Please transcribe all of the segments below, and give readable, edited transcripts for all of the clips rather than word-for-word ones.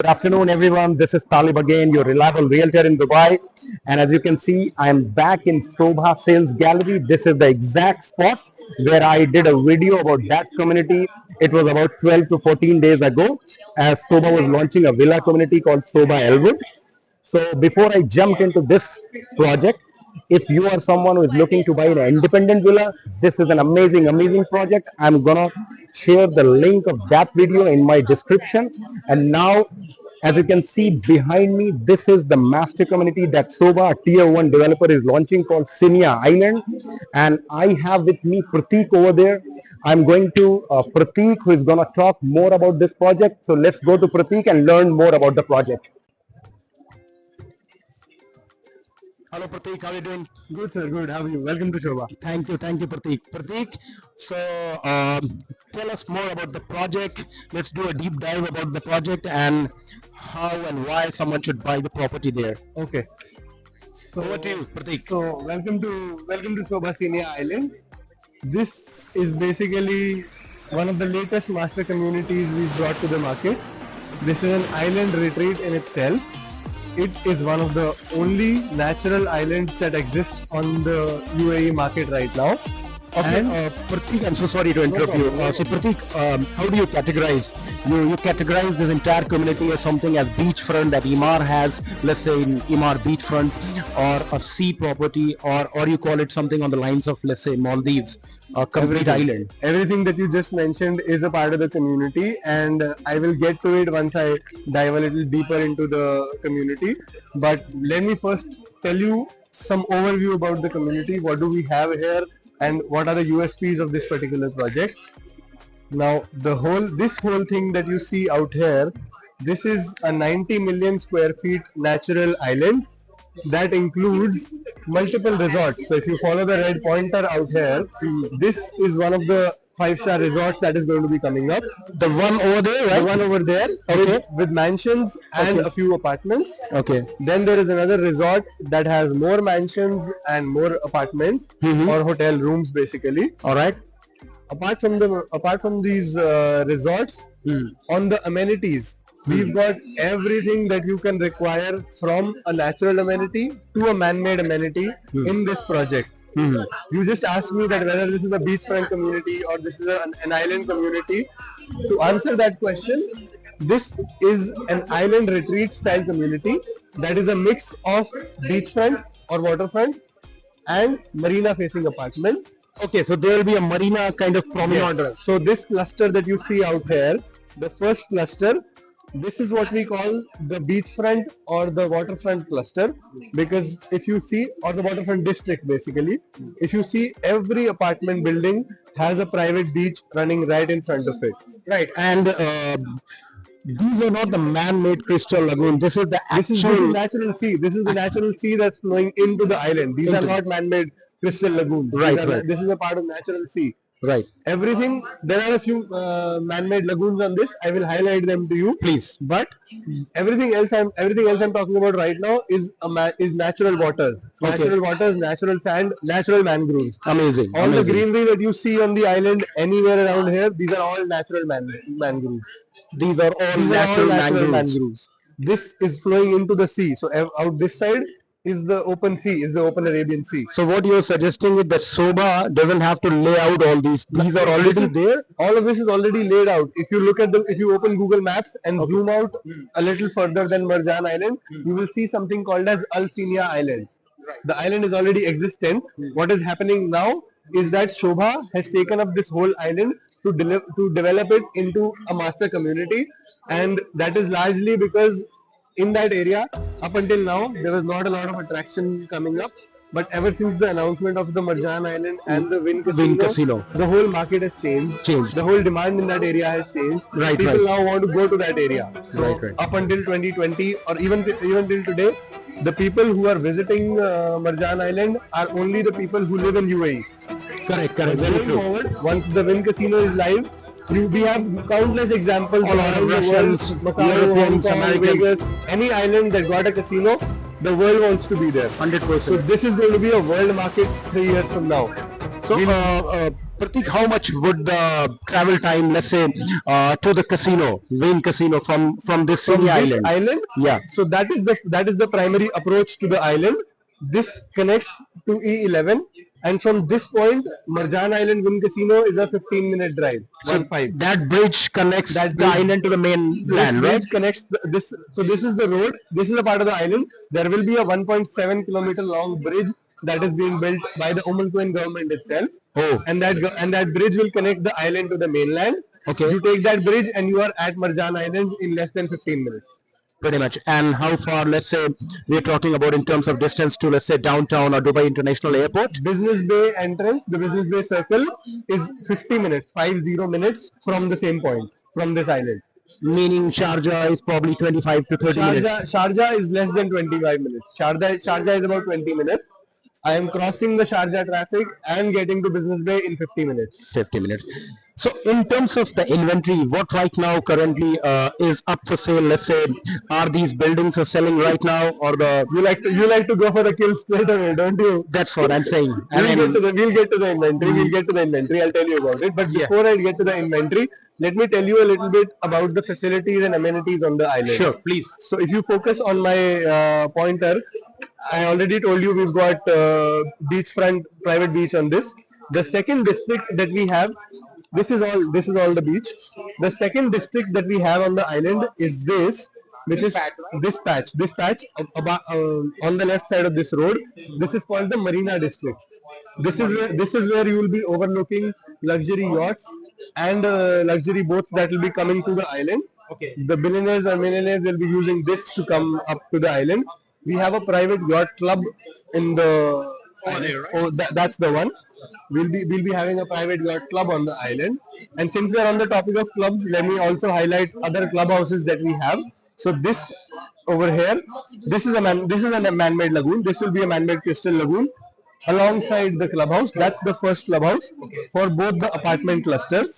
Good afternoon, everyone. This is Talib again, your reliable realtor in Dubai. And as you can see, I am back in Sobha Sales Gallery. This is the exact spot where I did a video about that community. It was about 12 to 14 days ago, as Sobha was launching a villa community called Sobha Elwood. So before I jumped into this project, if you are someone who is looking to buy an independent villa, this is an amazing project. I'm gonna share the link of that video in my description. And now, as you can see behind me, this is the master community that Sobha, a tier 1 developer, is launching called Siniya Island. And I have with me Pratik over there. I'm going to Pratik, who is gonna talk more about this project. So let's go to Pratik and learn more about the project. Hello Pratik, how are you doing? Good, sir. Good. How are you? Welcome to Sobha. Thank you, Pratik. Pratik, so tell us more about the project. Let's do a deep dive about the project and how and why someone should buy the property there. Okay. So, over to you, Pratik. So welcome to Sobha Senior Island. This is basically one of the latest master communities we've brought to the market. This is an island retreat in itself. It is one of the only natural islands that exist on the UAE market right now. Okay, Pratik, I'm so sorry to interrupt you. So Pratik, how do you categorize? You categorize this entire community as something as beachfront that Emaar has, let's say in Emaar beachfront, or a sea property, or you call it something on the lines of, let's say, Maldives, a complete island. Everything that you just mentioned is a part of the community, and I will get to it once I dive a little deeper into the community. But let me first tell you some overview about the community. What do we have here? And what are the USPs of this particular project? Now, this whole thing that you see out here, this is a 90 million square feet natural island that includes multiple resorts. So if you follow the red pointer out here, this is one of the 5-star resorts that is going to be coming up. The one over there, right? The one over there, okay, with mansions and a few apartments. Okay. Then there is another resort that has more mansions and more apartments or hotel rooms, basically. All right. Apart from these resorts, on the amenities, we've got everything that you can require from a natural amenity to a man-made amenity in this project. You just asked me that whether this is a beachfront community or this is an island community. To answer that question, this is an island retreat style community that is a mix of beachfront or waterfront and marina facing apartments. Okay, so there will be a marina kind of promenade. Yes. So this cluster that you see out here, the first cluster, this is what we call the beachfront or the waterfront cluster, because if you see, or the waterfront district basically, if you see, every apartment building has a private beach running right in front of it. Right, and these are not the man-made crystal lagoon. This is the This is natural sea. This is the natural sea that's flowing into the island. These are not man-made crystal lagoons. Right. This is a part of natural sea. Right. Everything, there are a few man-made lagoons on this. I will highlight them to you, please. But everything else I'm talking about right now is natural waters, natural waters, natural sand, natural mangroves. Amazing. All the greenery that you see on the island anywhere around here, these are all natural mangroves. These are all natural mangroves. This is flowing into the sea. So out this side is the open sea, is the open Arabian Sea. So what you're suggesting is that Sobha doesn't have to lay out all these. These are already there. All of this is already laid out. If you look at if you open Google Maps and zoom out a little further than Marjan Island, you will see something called as Al Siniya Island. Right. The island is already existent. What is happening now is that Sobha has taken up this whole island to develop it into a master community, and that is largely because in that area, up until now, there was not a lot of attraction coming up. But ever since the announcement of the Marjan Island and the Wynn Casino, the whole market has changed. The whole demand in that area has changed. People now want to go to that area. So up until 2020 or even till today, the people who are visiting Marjan Island are only the people who live in UAE. Correct. Very true. Forward, once the Wynn Casino is live, we have countless examples all around Russians, Macau, Hong Kong, Vegas, any island that got a casino, the world wants to be there. 100%. So this is going to be a world market 3 years from now. So Pratik, how much would the travel time, let's say, to the casino, Wynn Casino, from this From Siniya this island? island. Yeah. So that is the primary approach to the island. This connects to E11, and from this point, Marjan Island Wynn Casino is a 15-minute drive. So 1-5. that bridge connects That the bridge, island to the this mainland, right? bridge connects this. So this is the road. This is a part of the island. There will be a 1.7-kilometer long bridge that is being built by the Quwain government itself. Oh, And that bridge will connect the island to the mainland. okay. You take that bridge and you are at Marjan Island in less than 15 minutes. Pretty much. And how far, let's say, we're talking about in terms of distance to, let's say, downtown or Dubai International Airport? Business Bay entrance, the Business Bay circle is 50 minutes, 50 minutes from the same point, from this island. Meaning Sharjah is probably 25 to 30 minutes. Sharjah is less than 25 minutes. Sharjah is about 20 minutes. I am crossing the Sharjah traffic and getting to Business Bay in 50 minutes. 50 minutes. So in terms of the inventory, what right now currently is up for sale? Let's say, are these buildings are selling right now, or the? You like to go for the kill straight away, don't you? That's what I'm saying. We'll get to the inventory. We'll get to the inventory. I'll tell you about it. But before I get to the inventory, let me tell you a little bit about the facilities and amenities on the island. Sure, please. So if you focus on my pointer, I already told you we've got beachfront private beach on this. The second district that we have, this is all the beach. The second district that we have on the island is this, which is this patch on the left side of this road. This is called the Marina district. This is where you will be overlooking luxury yachts and luxury boats that will be coming to the island. Okay. The billionaires or millionaires will be using this to come up to the island. We have a private yacht club in the. That's the one. We'll be having a private yacht club on the island. And since we're on the topic of clubs, let me also highlight other clubhouses that we have. So this over here, this is a man-made lagoon. This will be a man-made crystal lagoon alongside the clubhouse. That's the first clubhouse for both the apartment clusters.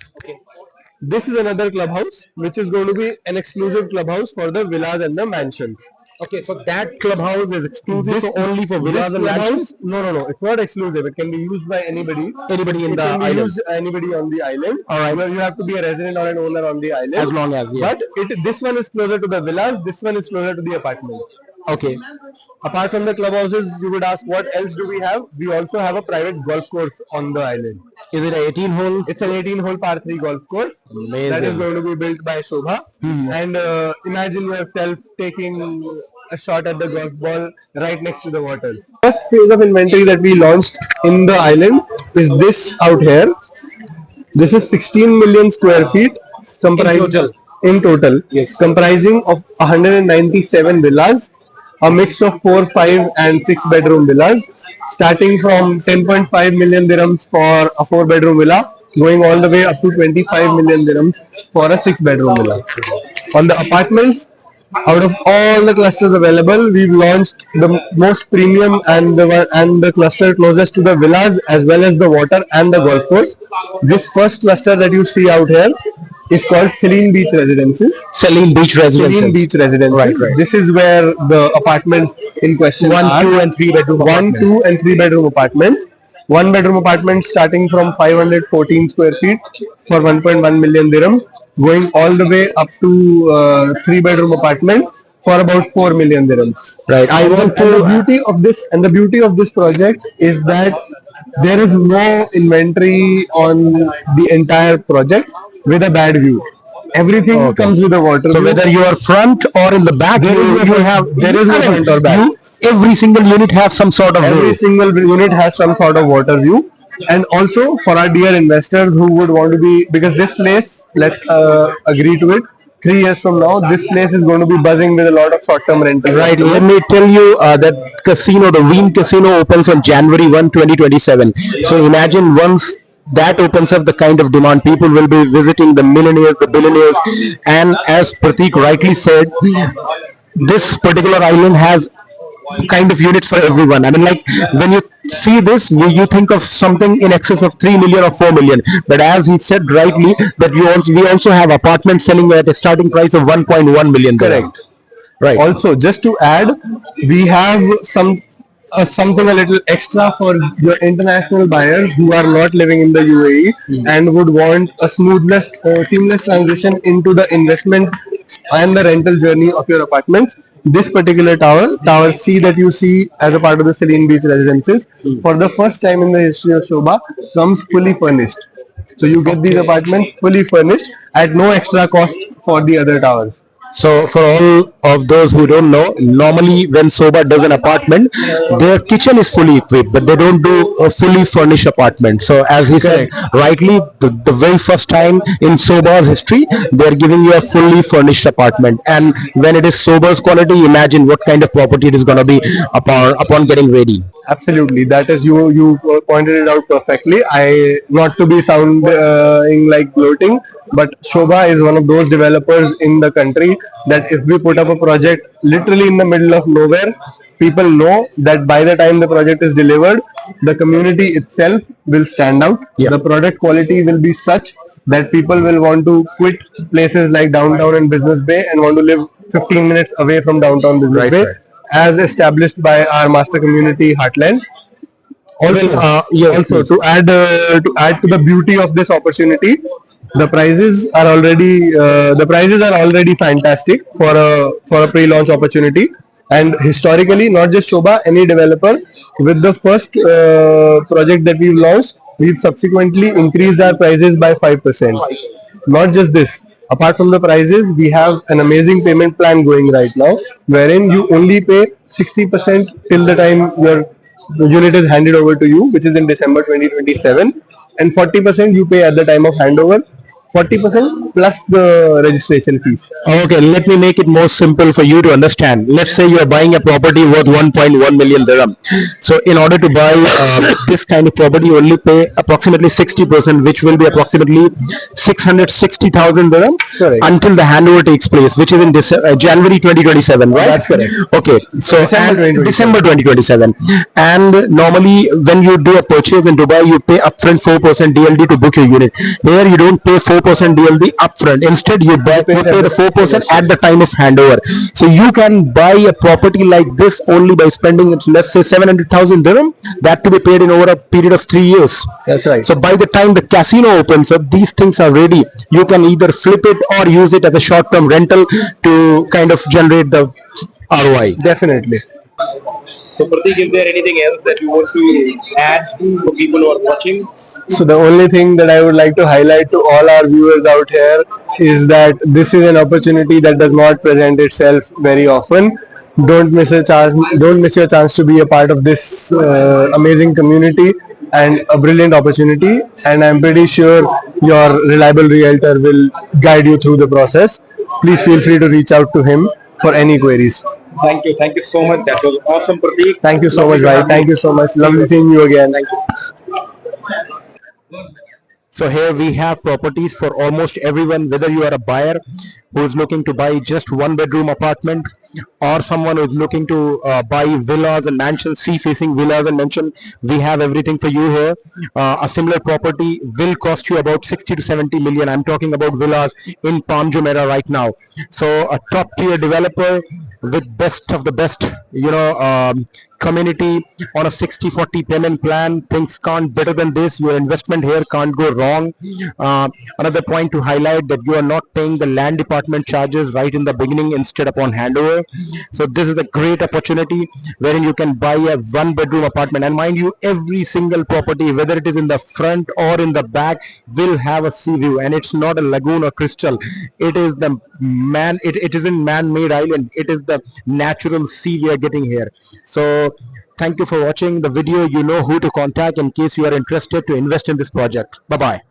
This is another clubhouse, which is going to be an exclusive clubhouse for the villas and the mansions. Okay, so that clubhouse is exclusive This only for villas this and clubhouse, mansions? no, it's not exclusive. It can be used by anybody. Anybody in It the can be island? used anybody on the island. All right. Where you have to be a resident or an owner on the island. As long as, yeah. But this one is closer to the villas. This one is closer to the apartment. Okay. Apart from the clubhouses, you would ask what else do we have? We also have a private golf course on the island. Is it a 18 hole? It's an 18-hole par 3 golf course that is Amazing. going to be built by Sobha. And imagine yourself taking a shot at the golf ball right next to the water. First phase of inventory that we launched in the island is this out here. This is 16 million square feet in total, yes, comprising of 197 villas, a mix of 4, 5 and 6 bedroom villas, starting from 10.5 million dirhams for a 4-bedroom villa, going all the way up to 25 million dirhams for a 6-bedroom villa. On the apartments, out of all the clusters available, we've launched the most premium and the cluster closest to the villas as well as the water and the golf course. This first cluster that you see out here is called Selene Beach Residences. Selene Beach Residences. Selene Beach Residences. Right. This is where the apartments in question One, are. 2 and 3 bedroom One, apartments. 2 and 3 bedroom apartments. 1-bedroom apartment starting from 514 square feet for 1.1 million dirham, going all the way up to 3-bedroom apartments for about 4 million dirhams. Right. I want to. The beauty of this project is that there is no inventory on the entire project with a bad view. Everything comes with a water So view. whether you are front or in the back, There is no you front- have there is no I mean, front or back. every single unit has some sort of Every view. single unit has some sort of water view. And also for our dear investors who would want to be, because this place, let's agree to it, 3 years from now, this place is going to be buzzing with a lot of short-term rental. Right. Let me tell you that casino, the Wynn Casino, opens on January 1, 2027. So imagine once that opens up the kind of demand, people will be visiting the millionaires, the billionaires, and as Pratik rightly said, this particular island has kind of units for everyone. I mean, like when you see this, you think of something in excess of 3 million or 4 million. But as he said rightly, that we also have apartments selling at a starting price of 1.1 million. Correct. Right. Also, just to add, we have some something a little extra for your international buyers who are not living in the UAE and would want a seamless transition into the investment and the rental journey of your apartments. This particular tower, Tower C that you see as a part of the Selene Beach residences, for the first time in the history of Sobha, comes fully furnished. So you get these apartments fully furnished at no extra cost for the other towers. So for all of those who don't know, normally when Sobha does an apartment, their kitchen is fully equipped, but they don't do a fully furnished apartment. So as he said rightly, the very first time in Sobha's history, they are giving you a fully furnished apartment. And when it is Sobha's quality, imagine what kind of property it is going to be upon getting ready. Absolutely, that is you pointed it out perfectly. I not to be sounding like gloating, but Sobha is one of those developers in the country that if we put up a project literally in the middle of nowhere, people know that by the time the project is delivered, the community itself will stand out. The product quality will be such that people will want to quit places like downtown and Business Bay and want to live 15 minutes away from downtown Business Bay, as established by our master community Heartland. Also, to add to the beauty of this opportunity, the prices are already fantastic for a pre-launch opportunity. And historically, not just Sobha, any developer with the first project that we've launched, we've subsequently increased our prices by 5%. Not just this, apart from the prices, we have an amazing payment plan going right now, wherein you only pay 60% till the time your unit is handed over to you, which is in December 2027, and 40% you pay at the time of handover. 40% plus the registration fees. Okay, let me make it more simple for you to understand. Let's say you are buying a property worth 1.1 million dirham. So in order to buy this kind of property, you only pay approximately 60%, which will be approximately 660,000 dirham. Correct. Until the handover takes place, which is in January 2027, right? That's correct. Okay, so December 2027. And normally when you do a purchase in Dubai, you pay upfront 4% DLD to book your unit. Here you don't pay 4% DLD upfront. Instead, you pay the 4% at the time of handover. So you can buy a property like this only by spending, let's say, 700,000 dirham, that to be paid in over a period of 3 years. That's right. So by the time the casino opens up, these things are ready. You can either flip it or use it as a short-term rental to kind of generate the ROI. Definitely. So, Pratik, is there anything else that you want to add for people who are watching? So the only thing that I would like to highlight to all our viewers out here is that this is an opportunity that does not present itself very often. Don't miss a chance. Don't miss your chance to be a part of this amazing community and a brilliant opportunity. And I'm pretty sure your reliable realtor will guide you through the process. Please feel free to reach out to him for any queries. Thank you so much. That was awesome, Pratik. Thank you so much, bhai. Thank you so much. Lovely seeing you again. Thank you. So here we have properties for almost everyone, whether you are a buyer who is looking to buy just one bedroom apartment, or someone who is looking to buy villas and mansions, sea facing villas and mansions. We have everything for you here. A similar property will cost you about 60 to 70 million. I'm talking about villas in Palm Jumeirah right now. So a top tier developer with best of the best, community on a 60-40 payment plan. Things can't better than this. Your investment here can't go wrong. Another point to highlight, that you are not paying the land department charges right in the beginning, instead upon handover. So this is a great opportunity wherein you can buy a one bedroom apartment, and mind you, every single property, whether it is in the front or in the back, will have a sea view. And it's not a lagoon or crystal, it is it is in man-made island. It is the natural sea we are getting here. So thank you for watching the video. You know who to contact in case you are interested to invest in this project. Bye bye.